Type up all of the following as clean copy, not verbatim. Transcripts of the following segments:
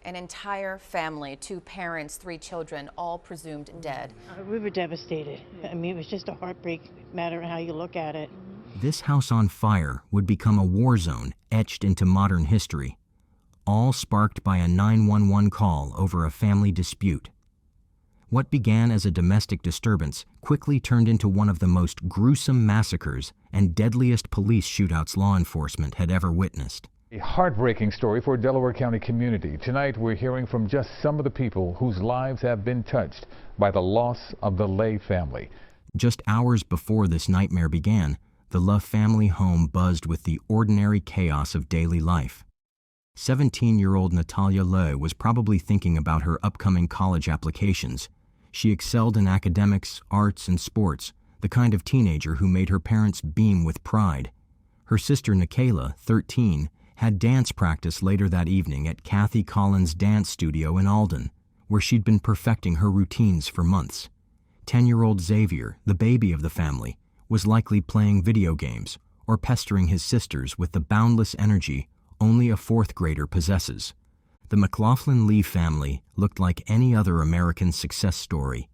An entire family, 2 parents, 3 children, all presumed dead. We were devastated. I mean, it was just a heartbreak, no matter how you look at it. This house on fire would become a war zone etched into modern history, all sparked by a 911 call over a family dispute. What began as a domestic disturbance quickly turned into one of the most gruesome massacres and deadliest police shootouts law enforcement had ever witnessed. A heartbreaking story for a Delaware County community. Tonight we're hearing from just some of the people whose lives have been touched by the loss of the Lay family. Just hours before this nightmare began, the Love family home buzzed with the ordinary chaos of daily life. 17-year-old Natalia Lay was probably thinking about her upcoming college applications. She excelled in academics, arts, and sports, the kind of teenager who made her parents beam with pride. Her sister Nikayla, 13, had dance practice later that evening at Kathy Collins' dance studio in Alden, where she'd been perfecting her routines for months. 10-year-old Xavier, the baby of the family, was likely playing video games or pestering his sisters with the boundless energy only a 4th grader possesses. The McLaughlin Lee family looked like any other American success story.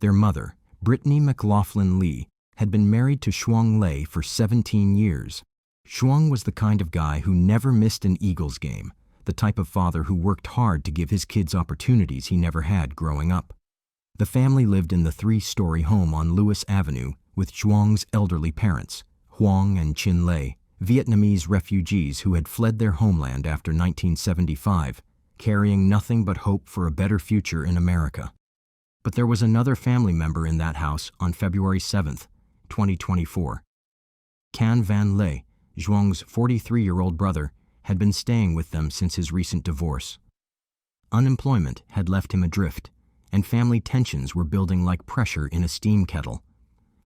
Their mother, Brittany McLaughlin Lee, had been married to Shuang Lei for 17 years. Shuang was the kind of guy who never missed an Eagles game, the type of father who worked hard to give his kids opportunities he never had growing up. The family lived in the 3-story home on Lewis Avenue with Shuang's elderly parents, Huang and Chin Lei, Vietnamese refugees who had fled their homeland after 1975, carrying nothing but hope for a better future in America. But there was another family member in that house on February 7th, 2024. Can Van Lei, Zhuang's 43-year-old brother, had been staying with them since his recent divorce. Unemployment had left him adrift, and family tensions were building like pressure in a steam kettle.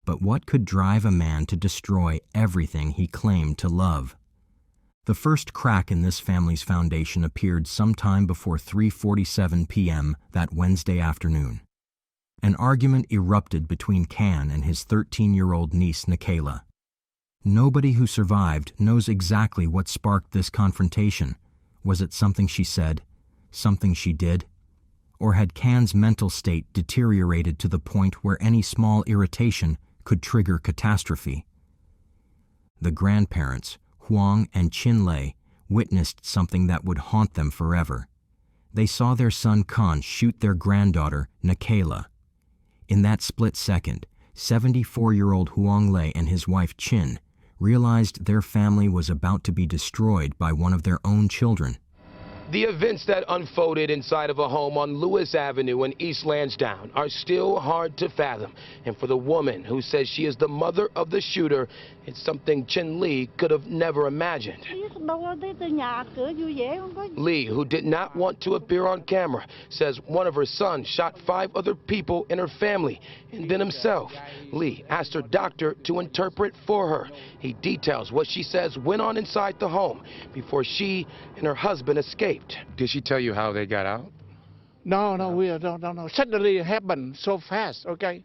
But what could drive a man to destroy everything he claimed to love? The first crack in this family's foundation appeared sometime before 3:47 p.m. that Wednesday afternoon. An argument erupted between Can and his 13-year-old niece Nikayla. Nobody who survived knows exactly what sparked this confrontation. Was it something she said? Something she did? Or had Can's mental state deteriorated to the point where any small irritation could trigger catastrophe? The grandparents, Huang and Chin Lei, witnessed something that would haunt them forever. They saw their son Kan shoot their granddaughter, Nikayla. In that split second, 74-year-old Huang Lei and his wife Chin realized their family was about to be destroyed by one of their own children. The events that unfolded inside of a home on Lewis Avenue in East Lansdowne are still hard to fathom. And for the woman who says she is the mother of the shooter, it's something Chin Lee could have never imagined. Lee, who did not want to appear on camera, says one of her sons shot 5 other people in her family and then himself. Lee asked her doctor to interpret for her. He details what she says went on inside the home before she and her husband escaped. Did she tell you how they got out? No, we don't know. Suddenly it happened so fast, okay?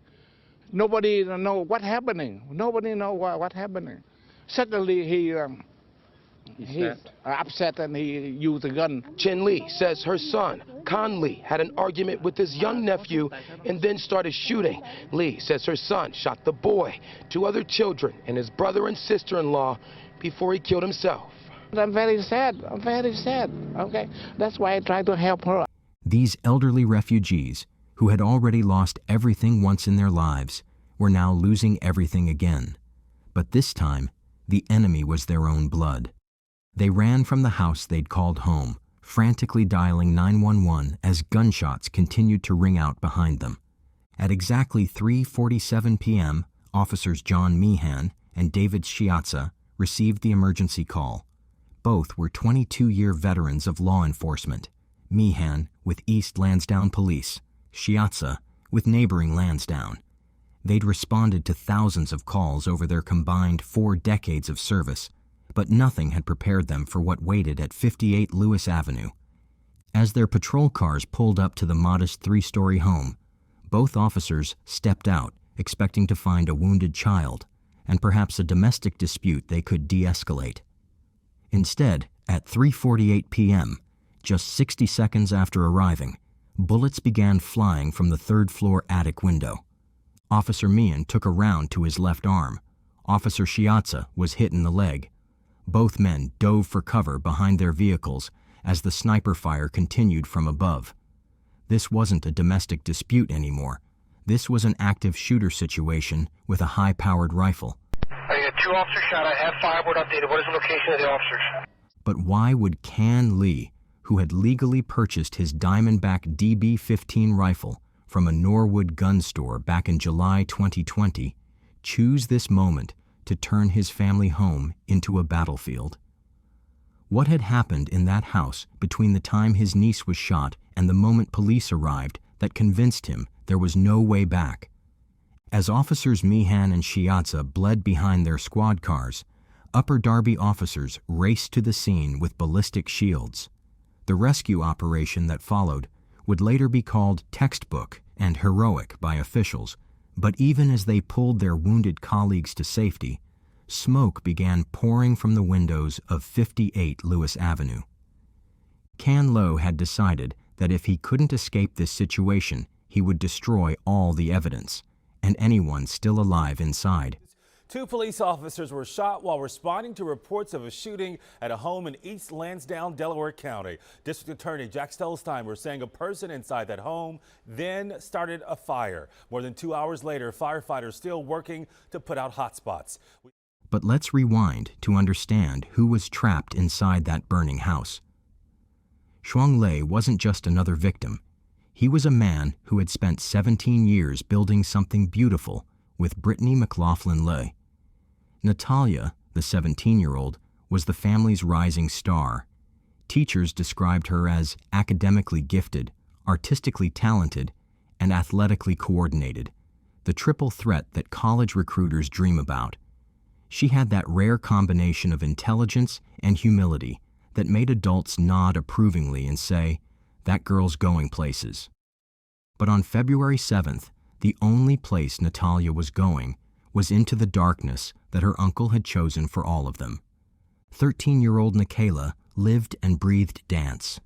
Nobody know what happening. Nobody know what happening. Suddenly he's upset and he used a gun. Chin Lee says her son, Kan Lee, had an argument with his young nephew and then started shooting. Lee says her son shot the boy, 2 other children, and his brother and sister-in-law before he killed himself. I'm very sad, okay? That's why I try to help her. These elderly refugees, who had already lost everything once in their lives, were now losing everything again. But this time, the enemy was their own blood. They ran from the house they'd called home, frantically dialing 911 as gunshots continued to ring out behind them. At exactly 3:47 p.m., officers John Meehan and David Shiatza received the emergency call. Both were 22-year veterans of law enforcement, Meehan with East Lansdowne Police, Shiatza with neighboring Lansdowne. They'd responded to thousands of calls over their combined 4 decades of service, but nothing had prepared them for what waited at 58 Lewis Avenue. As their patrol cars pulled up to the modest 3-story home, both officers stepped out, expecting to find a wounded child and perhaps a domestic dispute they could de-escalate. Instead, at 3:48 p.m., Just 60 seconds after arriving, bullets began flying from the third-floor attic window. Officer Mian took a round to his left arm. Officer Shiatsa was hit in the leg. Both men dove for cover behind their vehicles as the sniper fire continued from above. This wasn't a domestic dispute anymore. This was an active shooter situation with a high-powered rifle. I got 2 officers shot. I have 5 word updated. What is the location of the officers? But why would Can Lee, who had legally purchased his Diamondback DB-15 rifle from a Norwood gun store back in July 2020, choose this moment to turn his family home into a battlefield? What had happened in that house between the time his niece was shot and the moment police arrived that convinced him there was no way back? As officers Meehan and Shiatsa bled behind their squad cars, Upper Darby officers raced to the scene with ballistic shields. The rescue operation that followed would later be called textbook and heroic by officials, but even as they pulled their wounded colleagues to safety, smoke began pouring from the windows of 58 Lewis Avenue. Can Lo had decided that if he couldn't escape this situation, he would destroy all the evidence and anyone still alive inside. 2 police officers were shot while responding to reports of a shooting at a home in East Lansdowne, Delaware County. District Attorney Jack Stelzheimer saying a person inside that home then started a fire. More than 2 hours later, firefighters still working to put out hot spots. But let's rewind to understand who was trapped inside that burning house. Shuang Lei wasn't just another victim. He was a man who had spent 17 years building something beautiful with Brittany McLaughlin Lei. Natalia, the 17-year-old, was the family's rising star. Teachers described her as academically gifted, artistically talented, and athletically coordinated, the triple threat that college recruiters dream about. She had that rare combination of intelligence and humility that made adults nod approvingly and say, "That girl's going places." But on February 7th, the only place Natalia was going was into the darkness that her uncle had chosen for all of them. 13-year-old Nikayla lived and breathed dance.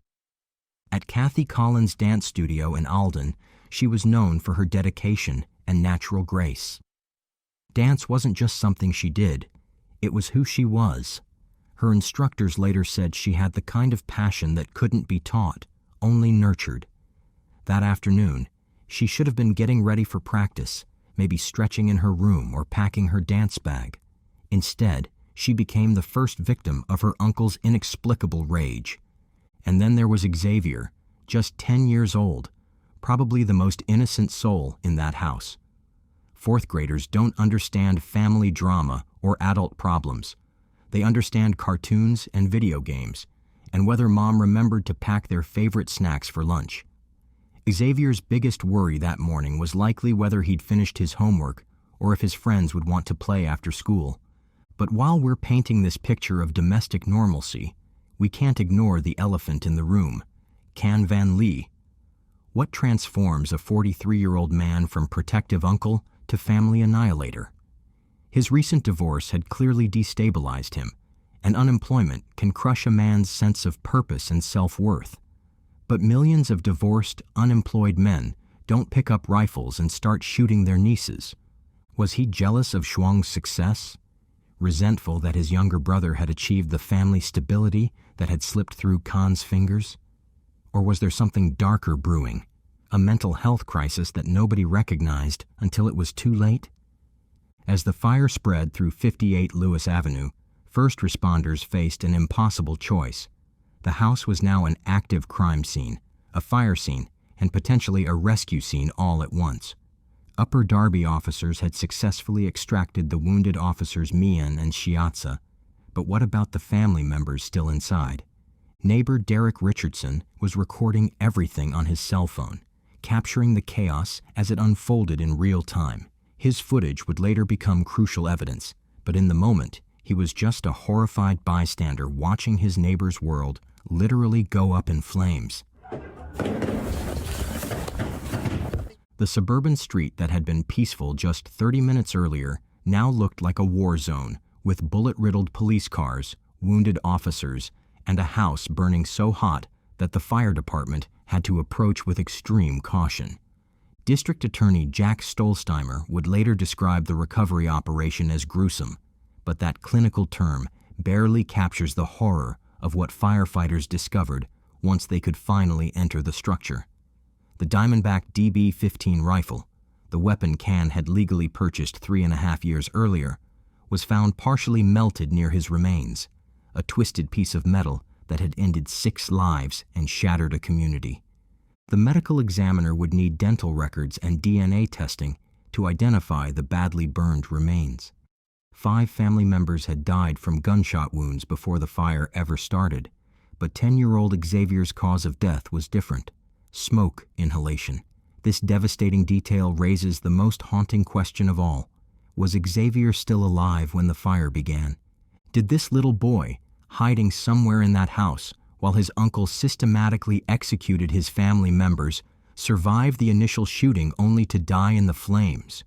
At Kathy Collins' dance studio in Alden, she was known for her dedication and natural grace. Dance wasn't just something she did, it was who she was. Her instructors later said she had the kind of passion that couldn't be taught, only nurtured. That afternoon, she should have been getting ready for practice, maybe stretching in her room or packing her dance bag. Instead, she became the first victim of her uncle's inexplicable rage. And then there was Xavier, just 10 years old, probably the most innocent soul in that house. Fourth graders don't understand family drama or adult problems. They understand cartoons and video games, and whether mom remembered to pack their favorite snacks for lunch. Xavier's biggest worry that morning was likely whether he'd finished his homework or if his friends would want to play after school. But while we're painting this picture of domestic normalcy, we can't ignore the elephant in the room, Can Van Lee. What transforms a 43-year-old man from protective uncle to family annihilator? His recent divorce had clearly destabilized him, and unemployment can crush a man's sense of purpose and self-worth. But millions of divorced, unemployed men don't pick up rifles and start shooting their nieces. Was he jealous of Shuang's success? Resentful that his younger brother had achieved the family stability that had slipped through Khan's fingers? Or was there something darker brewing, a mental health crisis that nobody recognized until it was too late? As the fire spread through 58 Lewis Avenue, first responders faced an impossible choice. The house was now an active crime scene, a fire scene, and potentially a rescue scene all at once. Upper Darby officers had successfully extracted the wounded officers Mian and Shiatsa, but what about the family members still inside? Neighbor Derek Richardson was recording everything on his cell phone, capturing the chaos as it unfolded in real time. His footage would later become crucial evidence, but in the moment, he was just a horrified bystander watching his neighbor's world literally go up in flames. The suburban street that had been peaceful just 30 minutes earlier now looked like a war zone, with bullet-riddled police cars, wounded officers, and a house burning so hot that the fire department had to approach with extreme caution. District Attorney Jack Stolzheimer would later describe the recovery operation as gruesome, but that clinical term barely captures the horror of what firefighters discovered once they could finally enter the structure. The Diamondback DB-15 rifle, the weapon Can had legally purchased 3.5 years earlier, was found partially melted near his remains, a twisted piece of metal that had ended 6 lives and shattered a community. The medical examiner would need dental records and DNA testing to identify the badly burned remains. 5 family members had died from gunshot wounds before the fire ever started, but 10-year-old Xavier's cause of death was different: smoke inhalation. This devastating detail raises the most haunting question of all. Was Xavier still alive when the fire began? Did this little boy, hiding somewhere in that house while his uncle systematically executed his family members, survive the initial shooting only to die in the flames?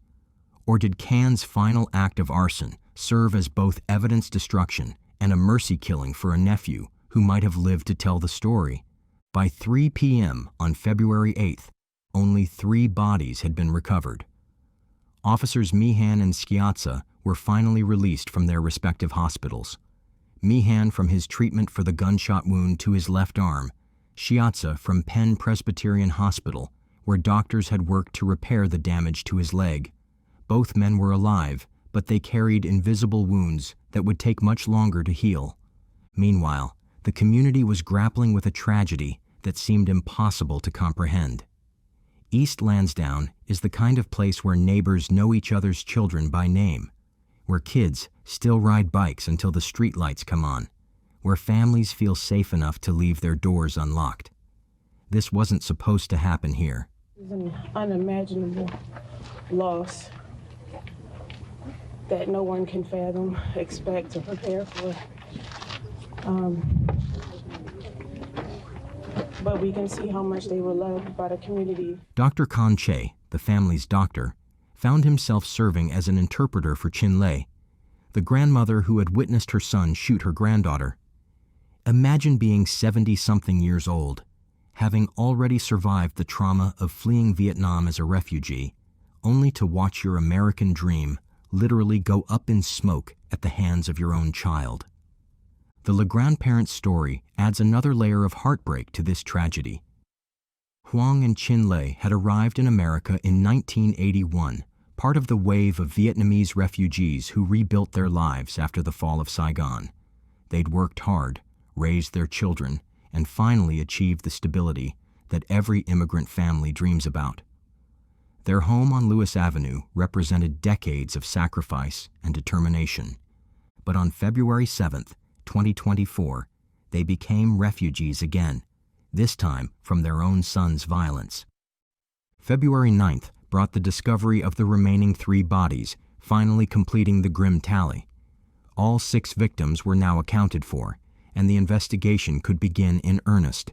Or did Can's final act of arson serve as both evidence destruction and a mercy killing for a nephew who might have lived to tell the story? By 3 p.m. on February 8th, only 3 bodies had been recovered. Officers Meehan and Sciazza were finally released from their respective hospitals. Meehan from his treatment for the gunshot wound to his left arm, Sciazza from Penn Presbyterian Hospital, where doctors had worked to repair the damage to his leg. Both men were alive, but they carried invisible wounds that would take much longer to heal. Meanwhile, the community was grappling with a tragedy that seemed impossible to comprehend. East Lansdowne is the kind of place where neighbors know each other's children by name, where kids still ride bikes until the streetlights come on, where families feel safe enough to leave their doors unlocked. This wasn't supposed to happen here. It's an unimaginable loss that no one can fathom, expect, or prepare for. But we can see how much they were loved by the community. Dr. Conche, the family's doctor, found himself serving as an interpreter for Chinle, the grandmother who had witnessed her son shoot her granddaughter. Imagine being 70-something years old, having already survived the trauma of fleeing Vietnam as a refugee, only to watch your American dream literally go up in smoke at the hands of your own child. The LeGrand-parents' story adds another layer of heartbreak to this tragedy. Huang and Chinle had arrived in America in 1981, part of the wave of Vietnamese refugees who rebuilt their lives after the fall of Saigon. They'd worked hard, raised their children, and finally achieved the stability that every immigrant family dreams about. Their home on Lewis Avenue represented decades of sacrifice and determination. But on February 7th, 2024, they became refugees again, this time from their own son's violence. February 9th brought the discovery of the remaining 3 bodies, finally completing the grim tally. All 6 victims were now accounted for, and the investigation could begin in earnest.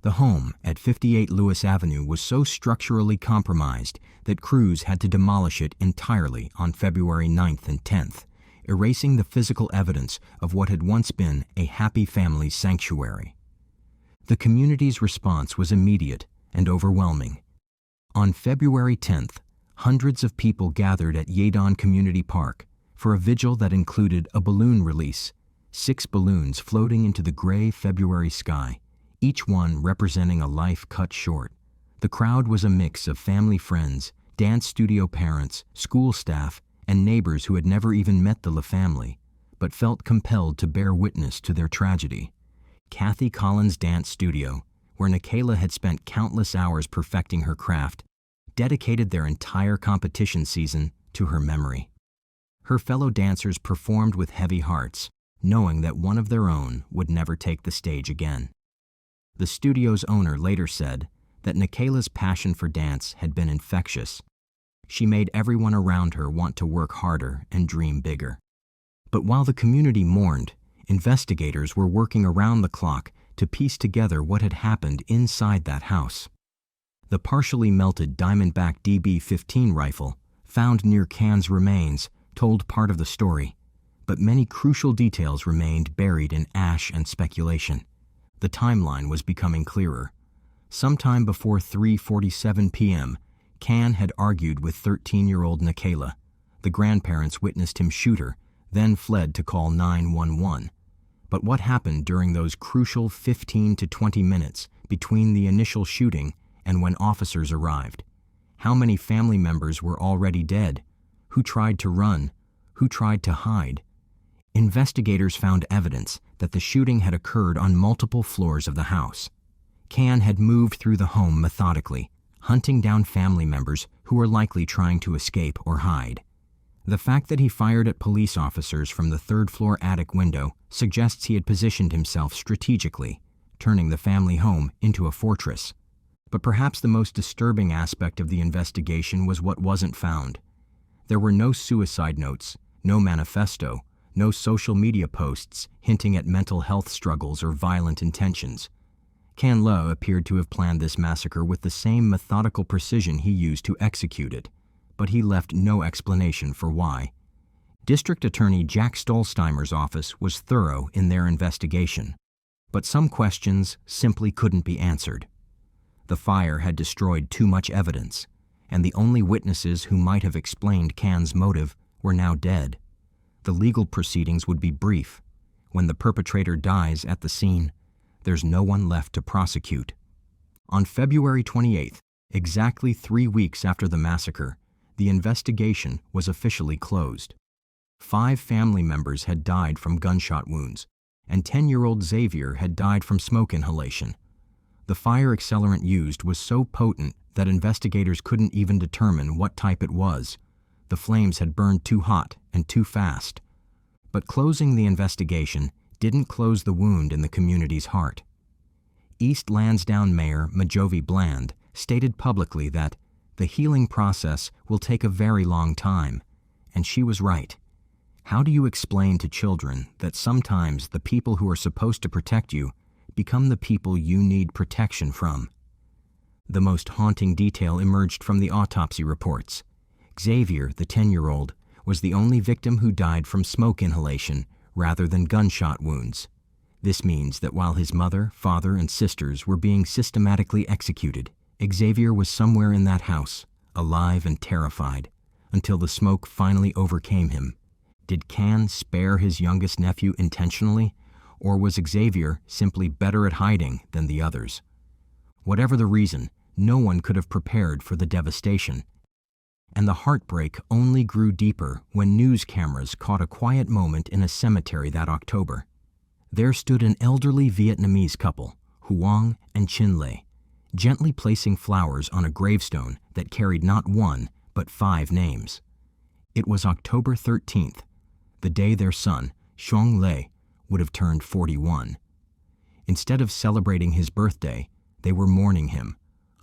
The home at 58 Lewis Avenue was so structurally compromised that crews had to demolish it entirely on February 9th and 10th, erasing the physical evidence of what had once been a happy family sanctuary. The community's response was immediate and overwhelming. On February 10th, hundreds of people gathered at Yadon Community Park for a vigil that included a balloon release, 6 balloons floating into the gray February sky, each one representing a life cut short. The crowd was a mix of family friends, dance studio parents, school staff, and neighbors who had never even met the La family, but felt compelled to bear witness to their tragedy. Kathy Collins' dance studio, where Nikayla had spent countless hours perfecting her craft, dedicated their entire competition season to her memory. Her fellow dancers performed with heavy hearts, knowing that one of their own would never take the stage again. The studio's owner later said that Nikayla's passion for dance had been infectious. She made everyone around her want to work harder and dream bigger. But while the community mourned, investigators were working around the clock to piece together what had happened inside that house. The partially melted Diamondback DB-15 rifle, found near Can's remains, told part of the story, but many crucial details remained buried in ash and speculation. The timeline was becoming clearer. Sometime before 3:47 p.m., Can had argued with 13-year-old Nikayla. The grandparents witnessed him shoot her, then fled to call 911. But what happened during those crucial 15 to 20 minutes between the initial shooting and when officers arrived? How many family members were already dead? Who tried to run? Who tried to hide? Investigators found evidence that the shooting had occurred on multiple floors of the house. Can had moved through the home methodically, hunting down family members who were likely trying to escape or hide. The fact that he fired at police officers from the third-floor attic window suggests he had positioned himself strategically, turning the family home into a fortress. But perhaps the most disturbing aspect of the investigation was what wasn't found. There were no suicide notes, no manifesto, no social media posts hinting at mental health struggles or violent intentions. Can Lo appeared to have planned this massacre with the same methodical precision he used to execute it, but he left no explanation for why. District Attorney Jack Stolzheimer's office was thorough in their investigation, but some questions simply couldn't be answered. The fire had destroyed too much evidence, and the only witnesses who might have explained Can's motive were now dead. The legal proceedings would be brief. When the perpetrator dies at the scene, there's no one left to prosecute. On February 28th, exactly 3 weeks after the massacre, the investigation was officially closed. 5 family members had died from gunshot wounds, and 10-year-old Xavier had died from smoke inhalation. The fire accelerant used was so potent that investigators couldn't even determine what type it was. The flames had burned too hot and too fast. But closing the investigation didn't close the wound in the community's heart. East Lansdowne Mayor Majovi Bland stated publicly that the healing process will take a very long time, and she was right. How do you explain to children that sometimes the people who are supposed to protect you become the people you need protection from? The most haunting detail emerged from the autopsy reports. Xavier, the 10-year-old, was the only victim who died from smoke inhalation rather than gunshot wounds. This means that while his mother, father, and sisters were being systematically executed, Xavier was somewhere in that house, alive and terrified, until the smoke finally overcame him. Did Can spare his youngest nephew intentionally, or was Xavier simply better at hiding than the others? Whatever the reason, no one could have prepared for the devastation. And the heartbreak only grew deeper when news cameras caught a quiet moment in a cemetery that October. There stood an elderly Vietnamese couple, Huong and Chin Le, gently placing flowers on a gravestone that carried not 1, but 5 names. It was October 13th, the day their son, Xiong Le, would have turned 41. Instead of celebrating his birthday, they were mourning him,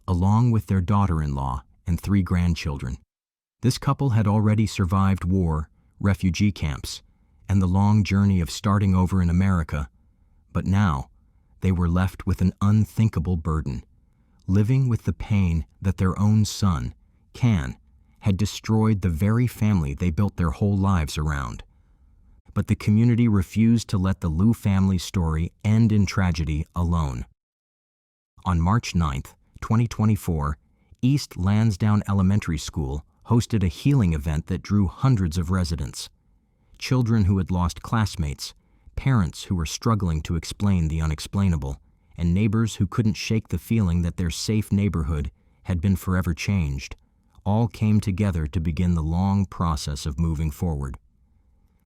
along with their daughter-in-law and 3 grandchildren. This couple had already survived war, refugee camps, and the long journey of starting over in America, but now they were left with an unthinkable burden, living with the pain that their own son, Can, had destroyed the very family they built their whole lives around. But the community refused to let the Liu family story end in tragedy alone. On March 9th, 2024, East Lansdowne Elementary School hosted a healing event that drew hundreds of residents. Children who had lost classmates, parents who were struggling to explain the unexplainable, and neighbors who couldn't shake the feeling that their safe neighborhood had been forever changed, all came together to begin the long process of moving forward.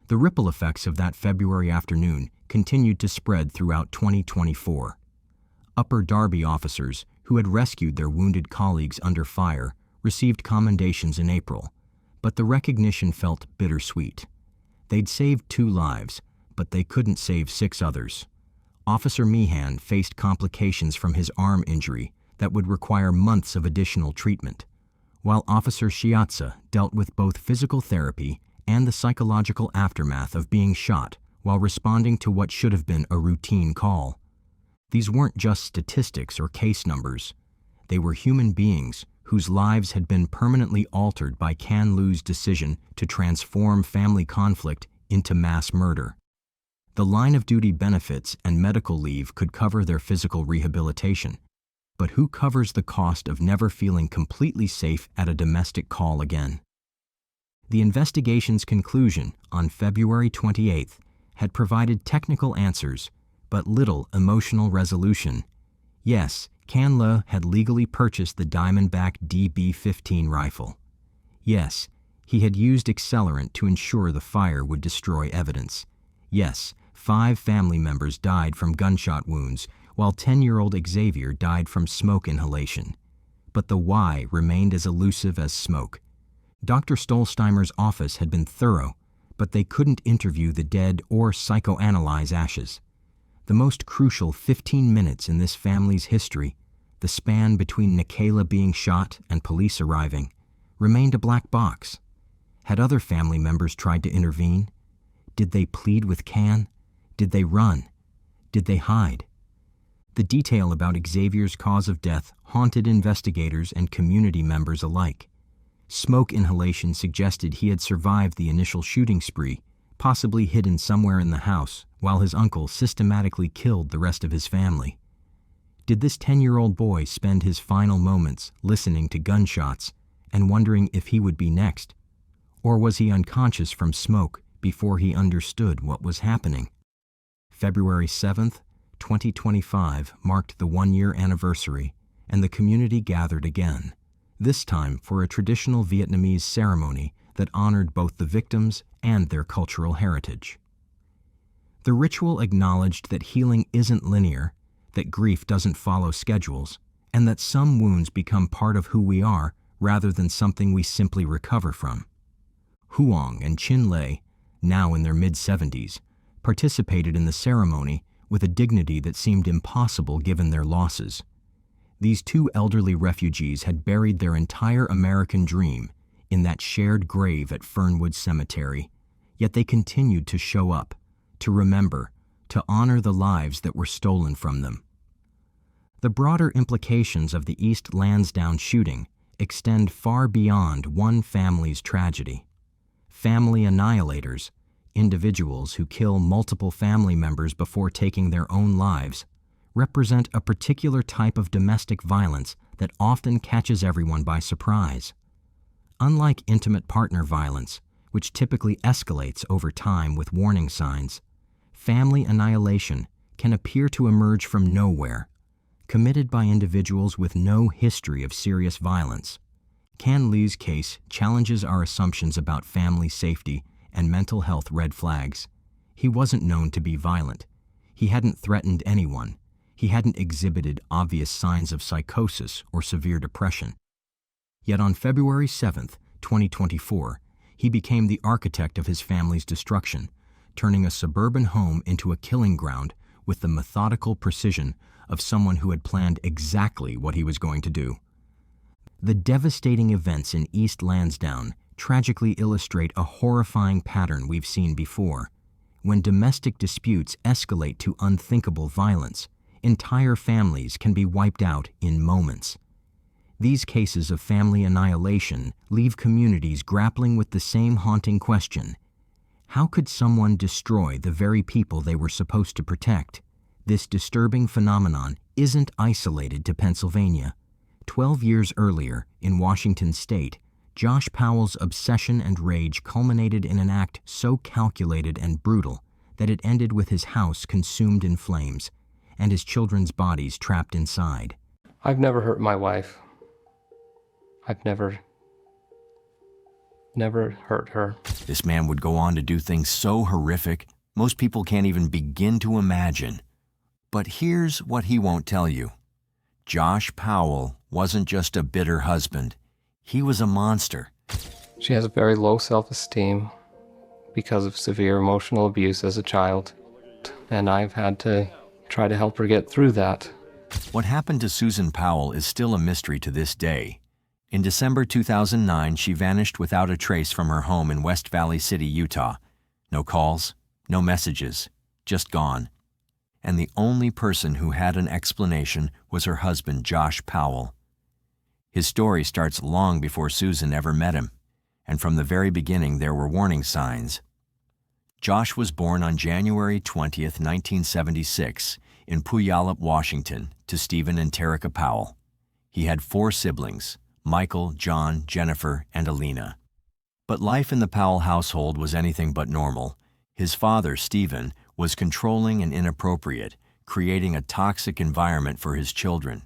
The ripple effects of that February afternoon continued to spread throughout 2024. Upper Darby officers who had rescued their wounded colleagues under fire received commendations in April, but the recognition felt bittersweet. They'd saved 2 lives, but they couldn't save 6 others. Officer Meehan faced complications from his arm injury that would require months of additional treatment, while Officer Shiatsa dealt with both physical therapy and the psychological aftermath of being shot while responding to what should have been a routine call. These weren't just statistics or case numbers. They were human beings whose lives had been permanently altered by Can Lu's decision to transform family conflict into mass murder. The line of duty benefits and medical leave could cover their physical rehabilitation. But who covers the cost of never feeling completely safe at a domestic call again? The investigation's conclusion on February 28th had provided technical answers, but little emotional resolution. Yes, Can Le had legally purchased the Diamondback DB-15 rifle. Yes, he had used accelerant to ensure the fire would destroy evidence. Yes, 5 family members died from gunshot wounds, while 10-year-old Xavier died from smoke inhalation. But the why remained as elusive as smoke. Dr. Stolsteimer's office had been thorough, but they couldn't interview the dead or psychoanalyze ashes. The most crucial 15 minutes in this family's history, the span between Nikayla being shot and police arriving, remained a black box. Had other family members tried to intervene? Did they plead with Can? Did they run? Did they hide? The detail about Xavier's cause of death haunted investigators and community members alike. Smoke inhalation suggested he had survived the initial shooting spree, possibly hidden somewhere in the house, while his uncle systematically killed the rest of his family. Did this 10-year-old boy spend his final moments listening to gunshots and wondering if he would be next? Or was he unconscious from smoke before he understood what was happening? February 7th, 2025 marked the 1-year anniversary, and the community gathered again, this time for a traditional Vietnamese ceremony that honored both the victims and their cultural heritage. The ritual acknowledged that healing isn't linear, that grief doesn't follow schedules, and that some wounds become part of who we are rather than something we simply recover from. Huong and Chin Lei, now in their mid-70s, participated in the ceremony with a dignity that seemed impossible given their losses. These 2 elderly refugees had buried their entire American dream in that shared grave at Fernwood Cemetery, yet they continued to show up, to remember, to honor the lives that were stolen from them. The broader implications of the East Lansdowne shooting extend far beyond one family's tragedy. Family annihilators, individuals who kill multiple family members before taking their own lives, represent a particular type of domestic violence that often catches everyone by surprise. Unlike intimate partner violence, which typically escalates over time with warning signs, family annihilation can appear to emerge from nowhere, committed by individuals with no history of serious violence. Can Le's case challenges our assumptions about family safety and mental health red flags. He wasn't known to be violent. He hadn't threatened anyone. He hadn't exhibited obvious signs of psychosis or severe depression. Yet on February 7th, 2024, he became the architect of his family's destruction, turning a suburban home into a killing ground with the methodical precision of someone who had planned exactly what he was going to do. The devastating events in East Lansdowne tragically illustrate a horrifying pattern we've seen before. When domestic disputes escalate to unthinkable violence, entire families can be wiped out in moments. These cases of family annihilation leave communities grappling with the same haunting question. How could someone destroy the very people they were supposed to protect? This disturbing phenomenon isn't isolated to Pennsylvania. 12 years earlier, in Washington state, Josh Powell's obsession and rage culminated in an act so calculated and brutal that it ended with his house consumed in flames and his children's bodies trapped inside. I've never hurt my wife. I've never hurt her. This man would go on to do things so horrific, most people can't even begin to imagine. But here's what he won't tell you. Josh Powell wasn't just a bitter husband. He was a monster. She has a very low self-esteem because of severe emotional abuse as a child, and I've had to try to help her get through that. What happened to Susan Powell is still a mystery to this day. In December 2009, she vanished without a trace from her home in West Valley City, Utah. No calls, no messages, just gone. And the only person who had an explanation was her husband, Josh Powell. His story starts long before Susan ever met him, and from the very beginning there were warning signs. Josh was born on January 20th, 1976, in Puyallup, Washington, to Stephen and Terica Powell. He had 4 siblings, Michael, John, Jennifer, and Alina. But life in the Powell household was anything but normal. His father, Stephen, was controlling and inappropriate, creating a toxic environment for his children.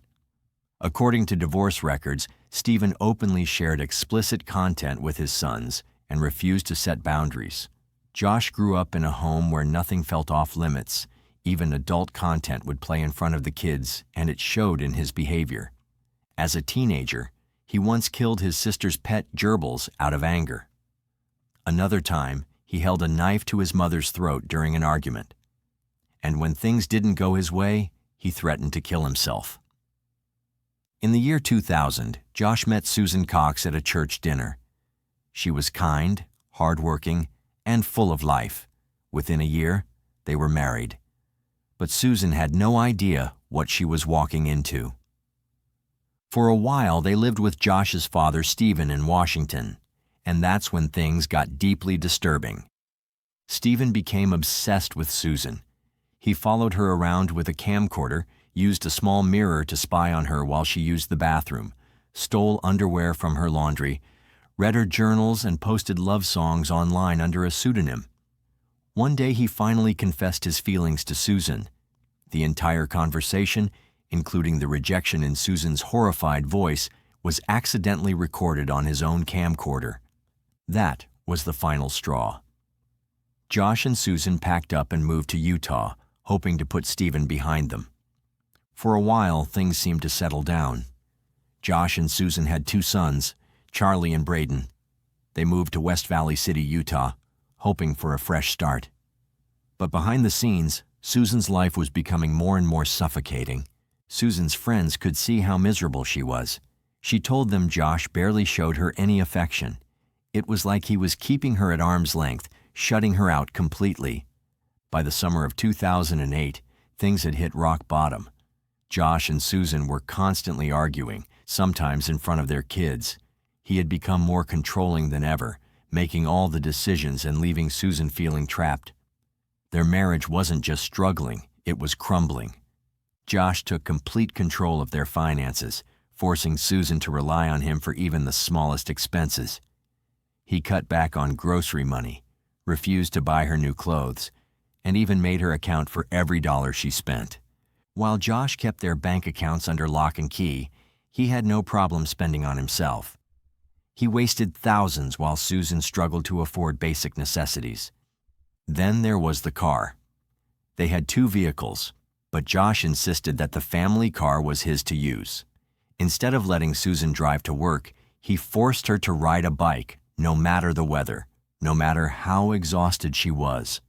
According to divorce records, Stephen openly shared explicit content with his sons and refused to set boundaries. Josh grew up in a home where nothing felt off limits. Even adult content would play in front of the kids, and it showed in his behavior. As a teenager, he once killed his sister's pet gerbils out of anger. Another time, he held a knife to his mother's throat during an argument. And when things didn't go his way, he threatened to kill himself. In the year 2000, Josh met Susan Cox at a church dinner. She was kind, hardworking, and full of life. Within a year, they were married. But Susan had no idea what she was walking into. For a while, they lived with Josh's father, Stephen, in Washington, and that's when things got deeply disturbing. Stephen became obsessed with Susan. He followed her around with a camcorder, used a small mirror to spy on her while she used the bathroom, stole underwear from her laundry, read her journals, and posted love songs online under a pseudonym. One day he finally confessed his feelings to Susan. The entire conversation, including the rejection in Susan's horrified voice, was accidentally recorded on his own camcorder. That was the final straw. Josh and Susan packed up and moved to Utah, hoping to put Stephen behind them. For a while, things seemed to settle down. Josh and Susan had 2 sons, Charlie and Braden. They moved to West Valley City, Utah, hoping for a fresh start. But behind the scenes, Susan's life was becoming more and more suffocating. Susan's friends could see how miserable she was. She told them Josh barely showed her any affection. It was like he was keeping her at arm's length, shutting her out completely. By the summer of 2008, things had hit rock bottom. Josh and Susan were constantly arguing, sometimes in front of their kids. He had become more controlling than ever, making all the decisions and leaving Susan feeling trapped. Their marriage wasn't just struggling, it was crumbling. Josh took complete control of their finances, forcing Susan to rely on him for even the smallest expenses. He cut back on grocery money, refused to buy her new clothes, and even made her account for every dollar she spent. While Josh kept their bank accounts under lock and key, he had no problem spending on himself. He wasted thousands while Susan struggled to afford basic necessities. Then there was the car. They had 2 vehicles, but Josh insisted that the family car was his to use. Instead of letting Susan drive to work, he forced her to ride a bike, no matter the weather, no matter how exhausted she was.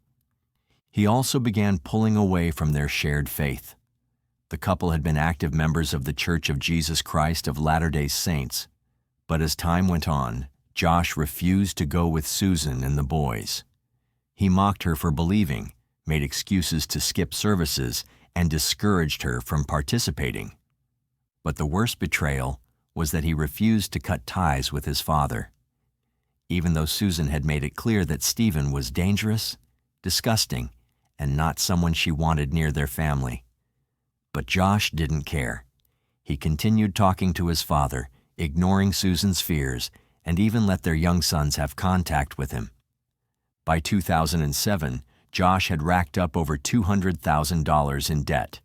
He also began pulling away from their shared faith. The couple had been active members of the Church of Jesus Christ of Latter-day Saints, but as time went on, Josh refused to go with Susan and the boys. He mocked her for believing, made excuses to skip services, and discouraged her from participating. But the worst betrayal was that he refused to cut ties with his father. Even though Susan had made it clear that Stephen was dangerous, disgusting, and not someone she wanted near their family. But Josh didn't care. He continued talking to his father, ignoring Susan's fears, and even let their young sons have contact with him. By 2007, Josh had racked up over $200,000 in debt.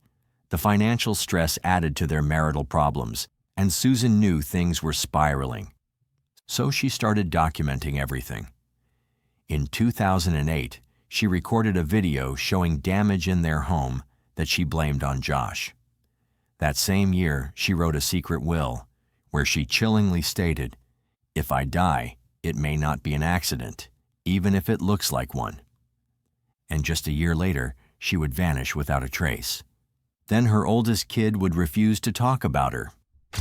The financial stress added to their marital problems, and Susan knew things were spiraling. So she started documenting everything. In 2008, she recorded a video showing damage in their home that she blamed on Josh. That same year, she wrote a secret will, where she chillingly stated, "If I die, it may not be an accident, even if it looks like one." And just a year later, she would vanish without a trace. Then her oldest kid would refuse to talk about her.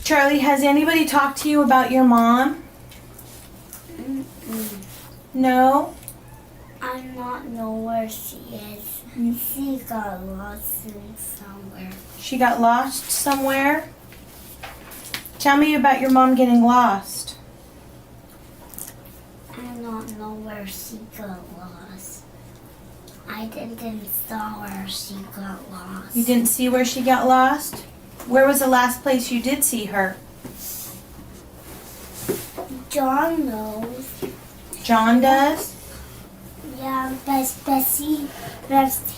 Charlie, has anybody talked to you about your mom? No? I not know where she is. She got lost somewhere. She got lost somewhere? Tell me about your mom getting lost. I don't know where she got lost. I didn't saw where she got lost. You didn't see where she got lost? Where was the last place you did see her? John knows. John does? Yeah, but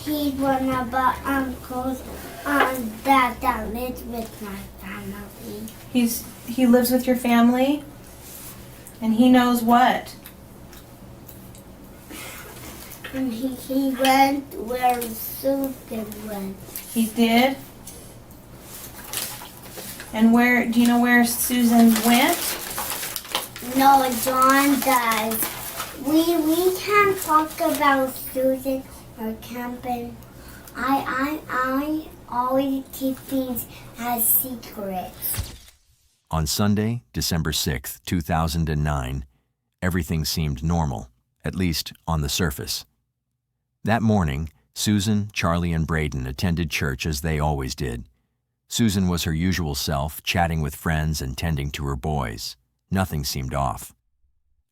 he one about uncles that lives with my family. He lives with your family? And he knows what? And he went where Susan went. He did? And do you know where Susan went? No, John does. We can't talk about Susan or camping. I always keep things as secrets. On Sunday, December 6, 2009, everything seemed normal, at least on the surface. That morning, Susan, Charlie, and Braden attended church as they always did. Susan was her usual self, chatting with friends and tending to her boys. Nothing seemed off.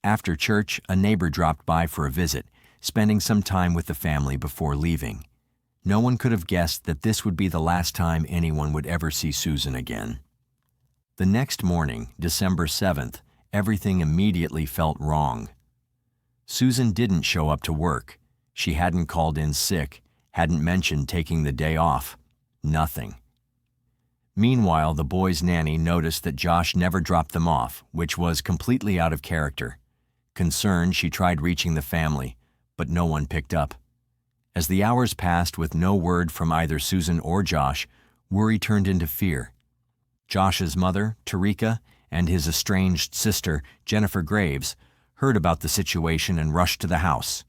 After church, a neighbor dropped by for a visit, spending some time with the family before leaving. No one could have guessed that this would be the last time anyone would ever see Susan again. The next morning, December 7th, everything immediately felt wrong. Susan didn't show up to work. She hadn't called in sick, hadn't mentioned taking the day off. Nothing. Meanwhile, the boys' nanny noticed that Josh never dropped them off, which was completely out of character. Concerned, she tried reaching the family, but no one picked up. As the hours passed with no word from either Susan or Josh, worry turned into fear. Josh's mother, Tarika, and his estranged sister, Jennifer Graves, heard about the situation and rushed to the house.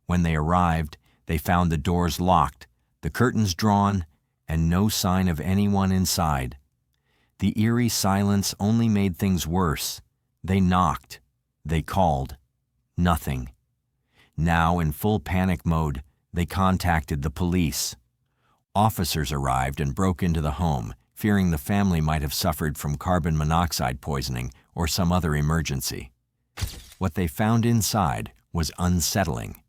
When they arrived, they found the doors locked, the curtains drawn, and no sign of anyone inside. The eerie silence only made things worse. They knocked. They called. Nothing. Now, in full panic mode, they contacted the police. Officers arrived and broke into the home, fearing the family might have suffered from carbon monoxide poisoning or some other emergency. What they found inside was unsettling.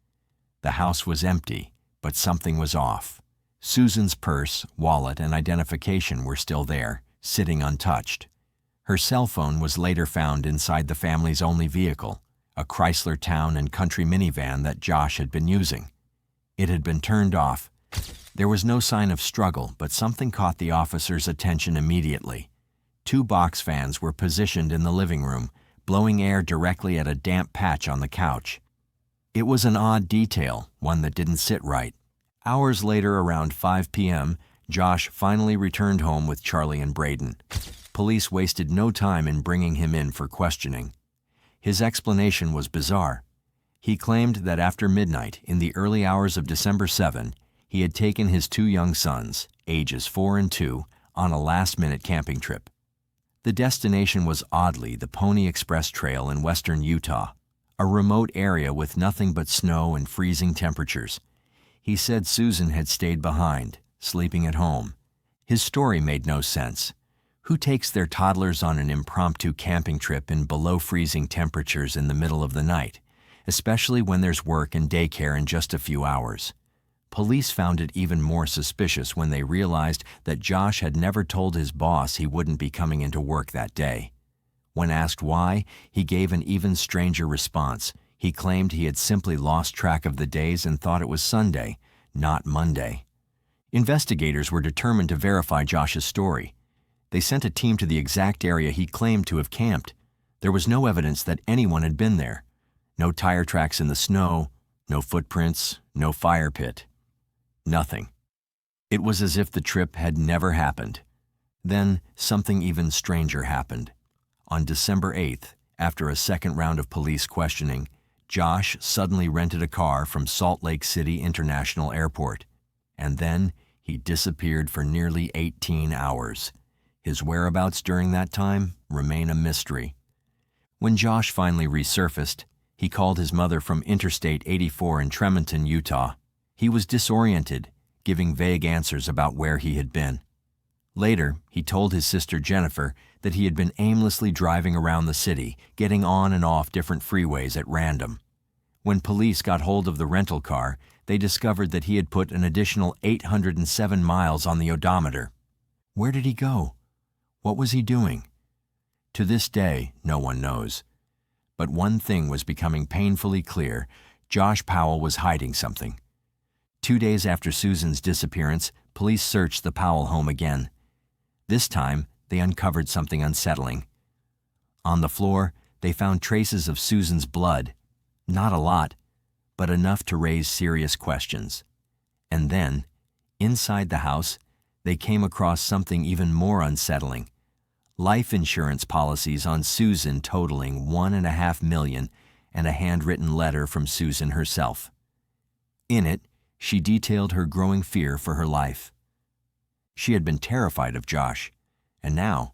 The house was empty, but something was off. Susan's purse, wallet, and identification were still there, sitting untouched. Her cell phone was later found inside the family's only vehicle, a Chrysler Town and Country minivan that Josh had been using. It had been turned off. There was no sign of struggle, but something caught the officers' attention immediately. 2 box fans were positioned in the living room, blowing air directly at a damp patch on the couch. It was an odd detail, one that didn't sit right. Hours later, around 5 p.m., Josh finally returned home with Charlie and Braden. Police wasted no time in bringing him in for questioning. His explanation was bizarre. He claimed that after midnight, in the early hours of December 7, he had taken his 2 young sons, ages 4 and 2, on a last-minute camping trip. The destination was oddly the Pony Express Trail in western Utah, a remote area with nothing but snow and freezing temperatures. He said Susan had stayed behind, sleeping at home. His story made no sense. Who takes their toddlers on an impromptu camping trip in below-freezing temperatures in the middle of the night, especially when there's work and daycare in just a few hours? Police found it even more suspicious when they realized that Josh had never told his boss he wouldn't be coming into work that day. When asked why, he gave an even stranger response. He claimed he had simply lost track of the days and thought it was Sunday, not Monday. Investigators were determined to verify Josh's story. They sent a team to the exact area he claimed to have camped. There was no evidence that anyone had been there. No tire tracks in the snow, no footprints, no fire pit. Nothing. It was as if the trip had never happened. Then something even stranger happened. On December 8th, after a second round of police questioning, Josh suddenly rented a car from Salt Lake City International Airport. And then he disappeared for nearly 18 hours. His whereabouts during that time remain a mystery. When Josh finally resurfaced, he called his mother from Interstate 84 in Tremonton, Utah. He was disoriented, giving vague answers about where he had been. Later, he told his sister Jennifer that he had been aimlessly driving around the city, getting on and off different freeways at random. When police got hold of the rental car, they discovered that he had put an additional 807 miles on the odometer. Where did he go? What was he doing? To this day, no one knows. But one thing was becoming painfully clear. Josh Powell was hiding something. 2 days after Susan's disappearance, police searched the Powell home again. This time, they uncovered something unsettling. On the floor, they found traces of Susan's blood. Not a lot, but enough to raise serious questions. And then, inside the house, they came across something even more unsettling. Life insurance policies on Susan totaling $1.5 million and a handwritten letter from Susan herself. In it, she detailed her growing fear for her life. She had been terrified of Josh, and now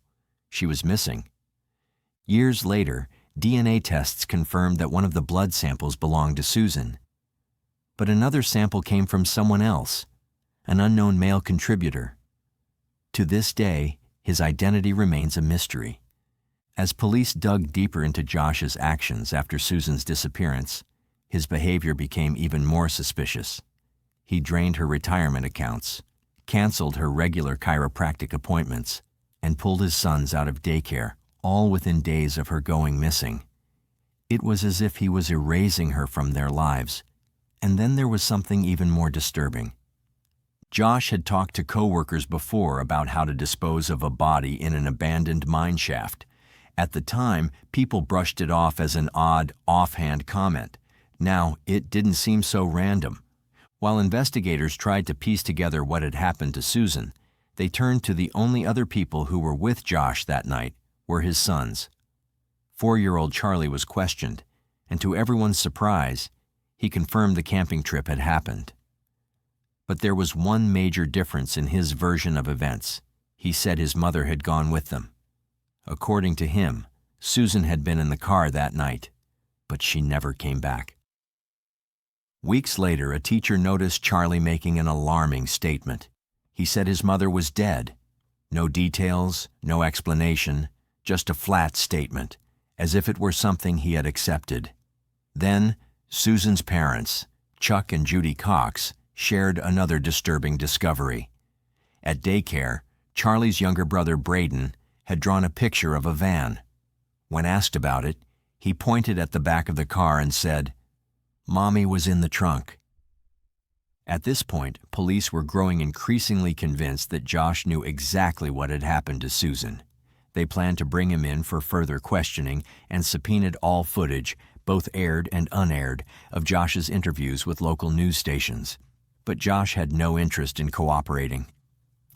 she was missing. Years later, DNA tests confirmed that one of the blood samples belonged to Susan. But another sample came from someone else, an unknown male contributor. To this day, his identity remains a mystery. As police dug deeper into Josh's actions after Susan's disappearance, his behavior became even more suspicious. He drained her retirement accounts, canceled her regular chiropractic appointments, and pulled his sons out of daycare, all within days of her going missing. It was as if he was erasing her from their lives. And then there was something even more disturbing. Josh had talked to coworkers before about how to dispose of a body in an abandoned mine shaft. At the time, people brushed it off as an odd, offhand comment. Now, it didn't seem so random. While investigators tried to piece together what had happened to Susan, they turned to the only other people who were with Josh that night were his sons. 4-year-old Charlie was questioned, and to everyone's surprise, he confirmed the camping trip had happened. But there was one major difference in his version of events. He said his mother had gone with them. According to him, Susan had been in the car that night, but she never came back. Weeks later, a teacher noticed Charlie making an alarming statement. He said his mother was dead. No details, no explanation, just a flat statement, as if it were something he had accepted. Then, Susan's parents, Chuck and Judy Cox, shared another disturbing discovery. At daycare, Charlie's younger brother Braden had drawn a picture of a van. When asked about it, he pointed at the back of the car and said, "Mommy was in the trunk." At this point, police were growing increasingly convinced that Josh knew exactly what had happened to Susan. They planned to bring him in for further questioning and subpoenaed all footage, both aired and unaired, of Josh's interviews with local news stations. But Josh had no interest in cooperating.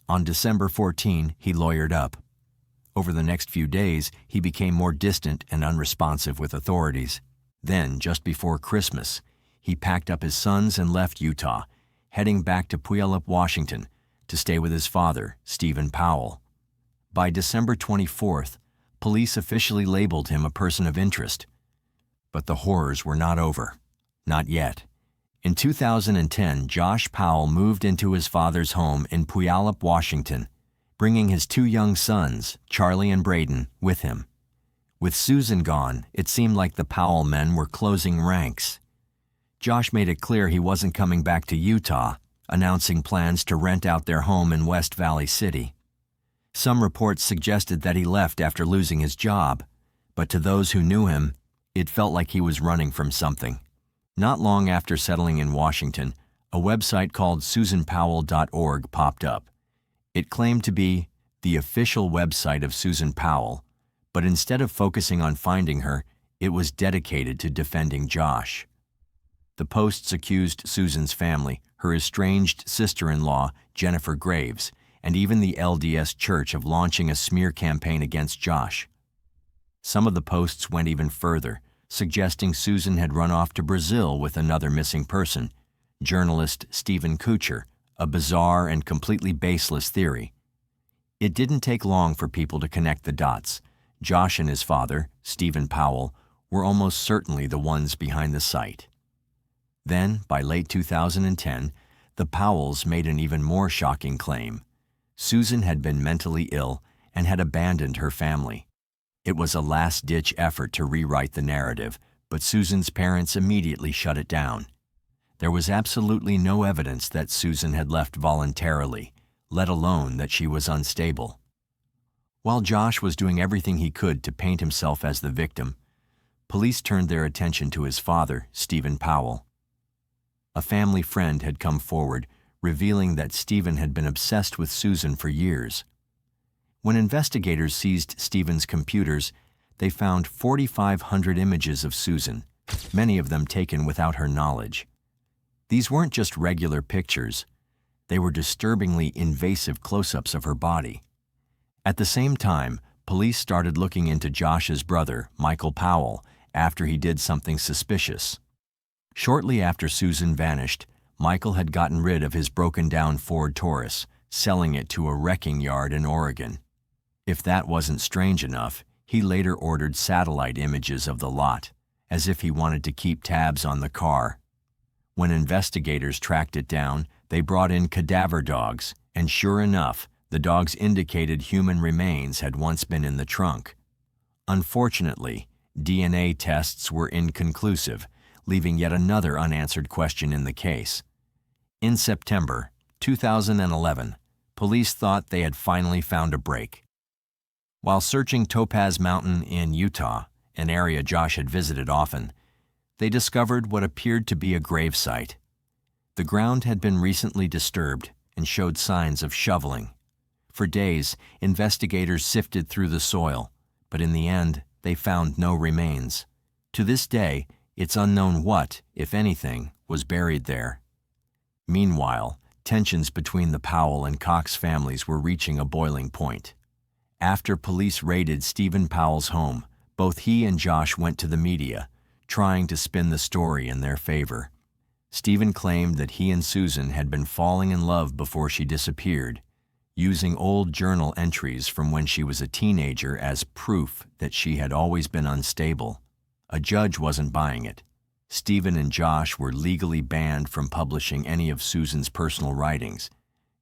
On December 14, he lawyered up. Over the next few days, he became more distant and unresponsive with authorities. Then, just before Christmas, he packed up his sons and left Utah, heading back to Puyallup, Washington, to stay with his father, Stephen Powell. By December 24th, police officially labeled him a person of interest. But the horrors were not over. Not yet. In 2010, Josh Powell moved into his father's home in Puyallup, Washington, bringing his 2 young sons, Charlie and Braden, with him. With Susan gone, it seemed like the Powell men were closing ranks. Josh made it clear he wasn't coming back to Utah, announcing plans to rent out their home in West Valley City. Some reports suggested that he left after losing his job, but to those who knew him, it felt like he was running from something. Not long after settling in Washington, a website called SusanPowell.org popped up. It claimed to be the official website of Susan Powell, but instead of focusing on finding her, it was dedicated to defending Josh. The posts accused Susan's family, her estranged sister-in-law, Jennifer Graves, and even the LDS Church of launching a smear campaign against Josh. Some of the posts went even further, suggesting Susan had run off to Brazil with another missing person, journalist Stephen Kuchar, a bizarre and completely baseless theory. It didn't take long for people to connect the dots. Josh and his father, Stephen Powell, were almost certainly the ones behind the site. Then, by late 2010, the Powells made an even more shocking claim. Susan had been mentally ill and had abandoned her family. It was a last-ditch effort to rewrite the narrative, but Susan's parents immediately shut it down. there was absolutely no evidence that Susan had left voluntarily, let alone that she was unstable. While Josh was doing everything he could to paint himself as the victim, police turned their attention to his father, Stephen Powell. A family friend had come forward, revealing that Stephen had been obsessed with Susan for years. When investigators seized Stephen's computers, they found 4,500 images of Susan, many of them taken without her knowledge. These weren't just regular pictures. They were disturbingly invasive close-ups of her body. At the same time, police started looking into Josh's brother, Michael Powell, after he did something suspicious. Shortly after Susan vanished, Michael had gotten rid of his broken-down Ford Taurus, selling it to a wrecking yard in Oregon. If that wasn't strange enough, he later ordered satellite images of the lot, as if he wanted to keep tabs on the car. When investigators tracked it down, they brought in cadaver dogs, and sure enough, the dogs indicated human remains had once been in the trunk. Unfortunately, DNA tests were inconclusive, leaving yet another unanswered question in the case. In September 2011, police thought they had finally found a break. While searching Topaz Mountain in Utah, an area Josh had visited often, they discovered what appeared to be a gravesite. The ground had been recently disturbed and showed signs of shoveling. For days, investigators sifted through the soil, but in the end, they found no remains. To this day, it's unknown what, if anything, was buried there. Meanwhile, tensions between the Powell and Cox families were reaching a boiling point. After police raided Stephen Powell's home, both he and Josh went to the media, trying to spin the story in their favor. Stephen claimed that he and Susan had been falling in love before she disappeared, using old journal entries from when she was a teenager as proof that she had always been unstable. A judge wasn't buying it. Stephen and Josh were legally banned from publishing any of Susan's personal writings,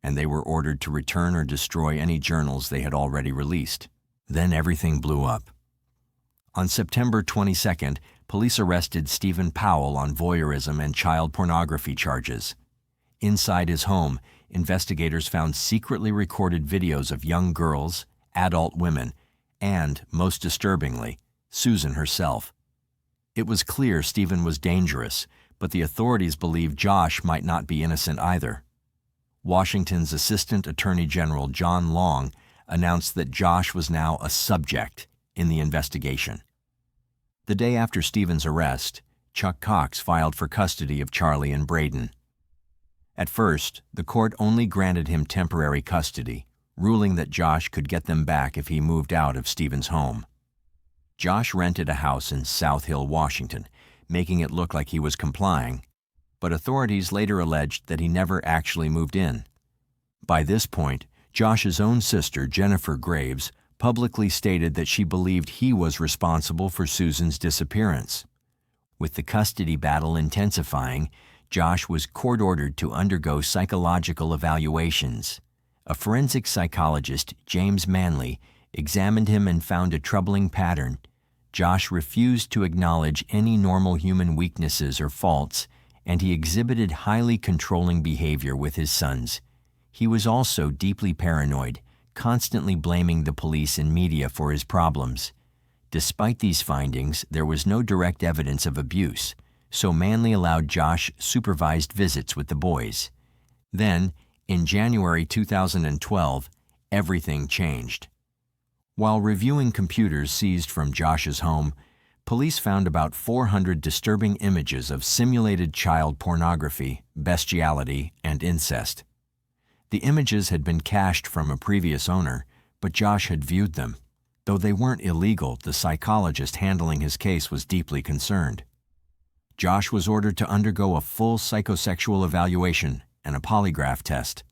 and they were ordered to return or destroy any journals they had already released. Then everything blew up. On September 22nd, police arrested Stephen Powell on voyeurism and child pornography charges. Inside his home, investigators found secretly recorded videos of young girls, adult women, and, most disturbingly, Susan herself. It was clear Stephen was dangerous, but the authorities believed Josh might not be innocent either. Washington's Assistant Attorney General John Long announced that Josh was now a subject in the investigation. The day after Stephen's arrest, Chuck Cox filed for custody of Charlie and Braden. At first, the court only granted him temporary custody, ruling that Josh could get them back if he moved out of Stephen's home. Josh rented a house in South Hill, Washington, making it look like he was complying, but authorities later alleged that he never actually moved in. By this point, Josh's own sister, Jennifer Graves, publicly stated that she believed he was responsible for Susan's disappearance. With the custody battle intensifying, Josh was court-ordered to undergo psychological evaluations. A forensic psychologist, James Manley, examined him and found a troubling pattern. Josh refused to acknowledge any normal human weaknesses or faults, and he exhibited highly controlling behavior with his sons. He was also deeply paranoid, constantly blaming the police and media for his problems. Despite these findings, there was no direct evidence of abuse, so Manley allowed Josh supervised visits with the boys. Then, in January 2012, everything changed. While reviewing computers seized from Josh's home, police found about 400 disturbing images of simulated child pornography, bestiality, and incest. The images had been cached from a previous owner, but Josh had viewed them. Though they weren't illegal, the psychologist handling his case was deeply concerned. Josh was ordered to undergo a full psychosexual evaluation and a polygraph test.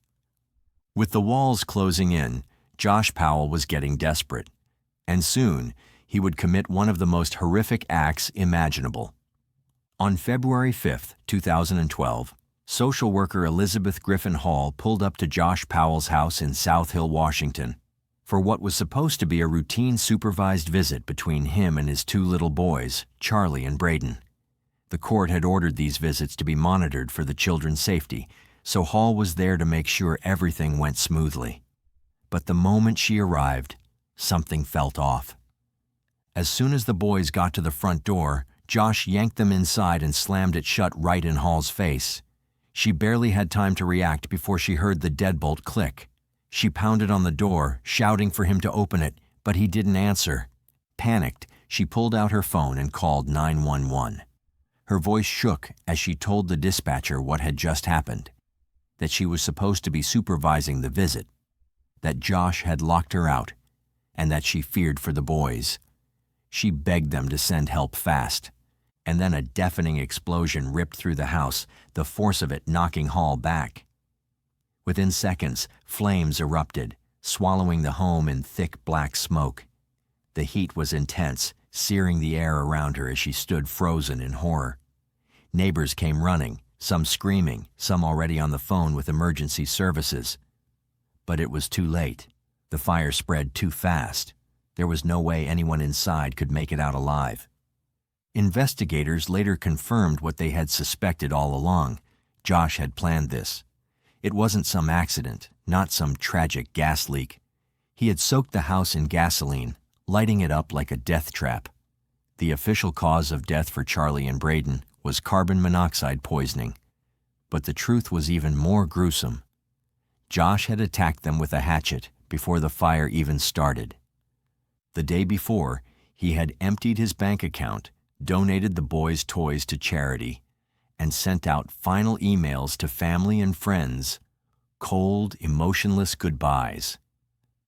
With the walls closing in, Josh Powell was getting desperate, and soon he would commit one of the most horrific acts imaginable. On February 5, 2012, social worker Elizabeth Griffin Hall pulled up to Josh Powell's house in South Hill, Washington, for what was supposed to be a routine supervised visit between him and his two little boys, Charlie and Braden. The court had ordered these visits to be monitored for the children's safety, so Hall was there to make sure everything went smoothly. But the moment she arrived, something felt off. As soon as the boys got to the front door, Josh yanked them inside and slammed it shut right in Hall's face. She barely had time to react before she heard the deadbolt click. She pounded on the door, shouting for him to open it, but he didn't answer. Panicked, she pulled out her phone and called 911. Her voice shook as she told the dispatcher what had just happened, that she was supposed to be supervising the visit, that Josh had locked her out, and that she feared for the boys. She begged them to send help fast, and then a deafening explosion ripped through the house, the force of it knocking Hall back. Within seconds, flames erupted, swallowing the home in thick black smoke. The heat was intense, searing the air around her as she stood frozen in horror. Neighbors came running, some screaming, some already on the phone with emergency services. But it was too late. The fire spread too fast. There was no way anyone inside could make it out alive. Investigators later confirmed what they had suspected all along. Josh had planned this. It wasn't some accident, not some tragic gas leak. He had soaked the house in gasoline, lighting it up like a death trap. The official cause of death for Charlie and Braden was carbon monoxide poisoning. But the truth was even more gruesome. Josh had attacked them with a hatchet before the fire even started. The day before, he had emptied his bank account, donated the boys' toys to charity, and sent out final emails to family and friends, cold, emotionless goodbyes.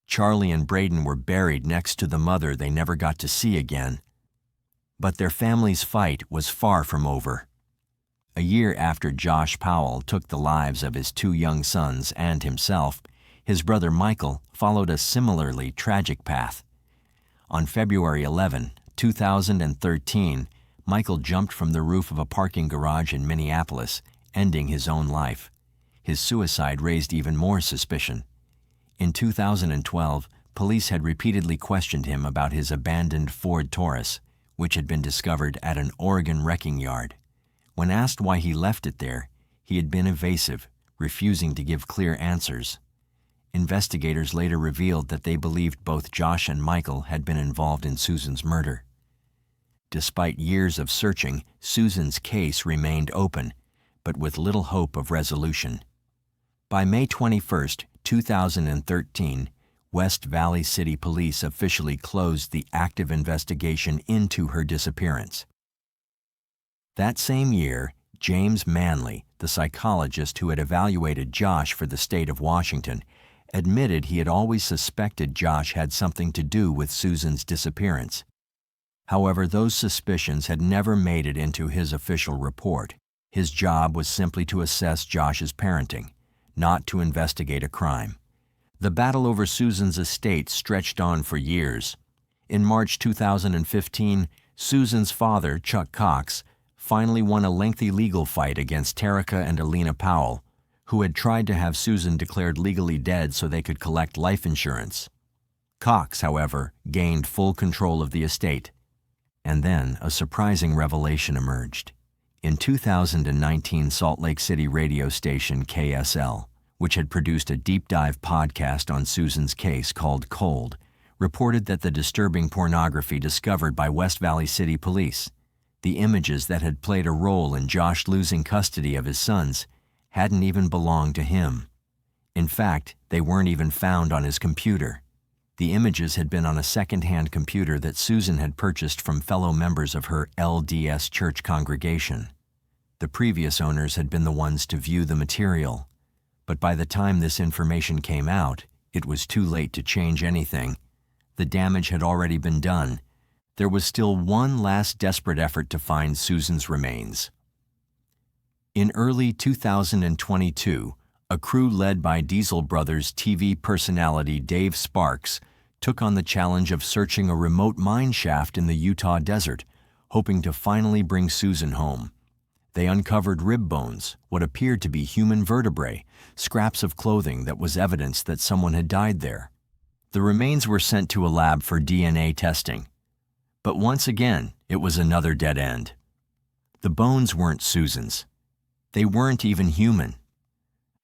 Charlie and Braden were buried next to the mother they never got to see again. But their family's fight was far from over. A year after Josh Powell took the lives of his two young sons and himself, his brother Michael followed a similarly tragic path. On February 11, 2013, Michael jumped from the roof of a parking garage in Minneapolis, ending his own life. His suicide raised even more suspicion. In 2012, police had repeatedly questioned him about his abandoned Ford Taurus, which had been discovered at an Oregon wrecking yard. When asked why he left it there, he had been evasive, refusing to give clear answers. Investigators later revealed that they believed both Josh and Michael had been involved in Susan's murder. Despite years of searching, Susan's case remained open, but with little hope of resolution. By May 21, 2013, West Valley City Police officially closed the active investigation into her disappearance. That same year, James Manley, the psychologist who had evaluated Josh for the state of Washington, admitted he had always suspected Josh had something to do with Susan's disappearance. However, those suspicions had never made it into his official report. His job was simply to assess Josh's parenting, not to investigate a crime. The battle over Susan's estate stretched on for years. In March 2015, Susan's father, Chuck Cox, finally won a lengthy legal fight against Terica and Alina Powell, who had tried to have Susan declared legally dead so they could collect life insurance. Cox, however, gained full control of the estate. And then a surprising revelation emerged. In 2019, Salt Lake City radio station KSL, which had produced a deep dive podcast on Susan's case called Cold, reported that the disturbing pornography discovered by West Valley City Police, the images that had played a role in Josh losing custody of his sons, hadn't even belonged to him. In fact, they weren't even found on his computer. The images had been on a second-hand computer that Susan had purchased from fellow members of her LDS church congregation. The previous owners had been the ones to view the material, but by the time this information came out, it was too late to change anything. The damage had already been done. There was still one last desperate effort to find Susan's remains. In early 2022, a crew led by Diesel Brothers TV personality Dave Sparks took on the challenge of searching a remote mine shaft in the Utah desert, hoping to finally bring Susan home. They uncovered rib bones, what appeared to be human vertebrae, scraps of clothing that was evidence that someone had died there. The remains were sent to a lab for DNA testing. But once again, it was another dead end. The bones weren't Susan's. They weren't even human.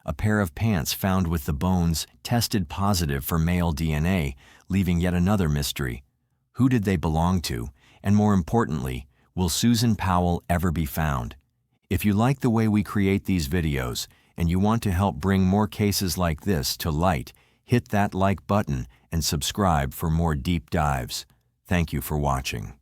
A pair of pants found with the bones tested positive for male DNA, leaving yet another mystery. Who did they belong to? And more importantly, will Susan Powell ever be found? If you like the way we create these videos and you want to help bring more cases like this to light, hit that like button and subscribe for more deep dives. Thank you for watching.